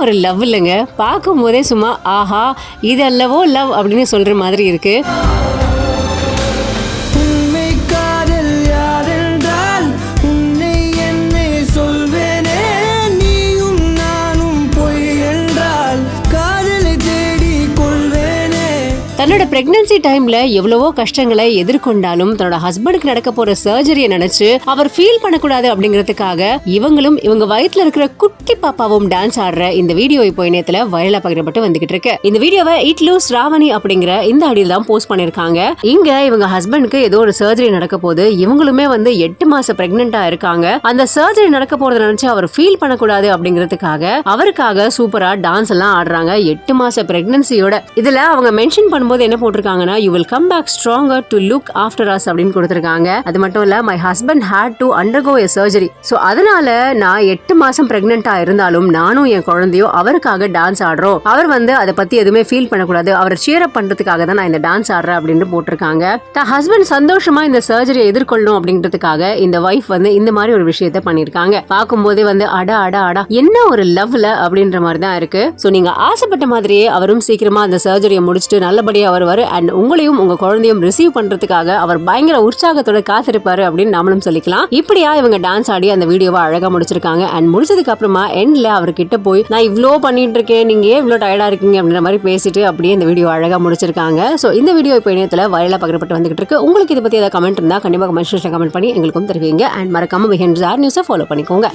ஒரு லவ் இல்லைங்க, பார்க்கும் போதே சும்மா ஆஹா இது அல்லவோ லவ் அப்படின்னு சொல்ற மாதிரி இருக்கு. தன்னோட பிரெக்னன்சி டைம்ல எவ்வளவோ கஷ்டங்களை எதிர்கொண்டாலும் தன்னோட ஹஸ்பண்டுக்கு நடக்க போற சர்ஜரியை நினைச்சு அவர் ஃபீல் பண்ணக்கூடாது அப்படிங்கிறதுக்காக இவங்களும் இவங்க வயிற்றுல இருக்கிற குட்டி பாப்பாவும் டான்ஸ் ஆடுற இந்த வீடியோ இப்போ இணையத்துல வைரலா பகிரப்பட்டு வந்துகிட்டு இருக்கு. இந்த வீடியோவை இட்லு ஸ்ராவணி அப்படிங்கிற இந்த அடியில் தான் போஸ்ட் பண்ணிருக்காங்க. இங்க இவங்க ஹஸ்பண்டுக்கு ஏதோ ஒரு சர்ஜரி நடக்க போது, இவங்களுமே 8 மாசம் பிரெக்னெண்டா இருக்காங்க. அந்த சர்ஜரி நடக்க போறத நினைச்சு அவர் ஃபீல் பண்ணக்கூடாது அப்படிங்கிறதுக்காக அவருக்காக சூப்பரா டான்ஸ் எல்லாம் ஆடுறாங்க 8 மாச பிரெக்னன்சியோட. இதுல அவங்க மென்ஷன் பண்ணும்போது என்ன போட்டிருக்காங்கன்னா, you will come back stronger to look after us அப்படின்னு கொடுத்திருக்காங்க. அது மட்டும் இல்ல, my husband had to undergo a surgery. So அதனால நான் 8 மாசம் பிரெக்னெண்டா இருந்தாலும் நானும் என் குழந்தையும் அவருக்காக டான்ஸ் ஆடுறோம். அவர் அதை பத்தி எதுவுமே ஃபீல் பண்ணக்கூடாது, அவரை cheer up பண்றதுக்காக தான் நான் இந்த டான்ஸ் ஆடுறேன் அப்படின்னு போட்டிருக்காங்க. தான் ஹஸ்பண்ட் சந்தோஷமா இந்த சர்ஜரியை எதிர்கொள்ளணும் அப்படிங்கிறதுக்காக இந்த வைஃப் இந்த மாதிரி ஒரு விஷயத்த பண்ணிருக்காங்க. பார்க்கும்போதே அடா அடா அடா என்ன ஒரு லவ்ல அப்படின்ற மாதிரி தான் இருக்கு. சோ நீங்க ஆசைப்பட்ட மாதிரியே அவரும் சீக்கிரமா அந்த சர்ஜரியை முடிச்சுட்டு நல்லபடியா வருவாரு. அண்ட் உங்களையும் உங்க குழந்தையும் ரிசீவ் பண்றதுக்காக அவர் பயங்கர உற்சாகத்தோட காத்திருப்பாரு அப்படின்னு நாமளும் சொல்லிக்கலாம். இப்படியா இவங்க டான்ஸ் ஆடி அந்த வீடியோவை அழகா முடிச்சிருக்காங்க. அண்ட் முடிச்சதுக்கு அப்புறமா எண்ட்ல அவர்கிட்ட போய் நான் இவ்ளோ பண்ணிட்டு இருக்கேன், நீங்க ஏன் இவ்ளோ டயர்டா இருக்கீங்க அப்படின்ற மாதிரி பேசிட்டு அப்படியே இந்த வீடியோ அழகா முடிச்சிருக்காங்க. சோ இந்த வீடியோ இப்போ இணையத்துல வைரலா பகிரப்பட்டு வந்துகிட்டு இருக்கு. உங்களுக்கு இதை பத்தி ஏதாவது கமெண்ட் இருந்தா கண்டிப்பா கமெண்ட் செக்ஷன்ல கமெண்ட் பண்ணி எங்களுக்கும் தெரிவிங்க. அண்ட் மறக்காம பிஹைண்ட் நியூஸை ஃபாலோ பண்ணிக்கோங்க.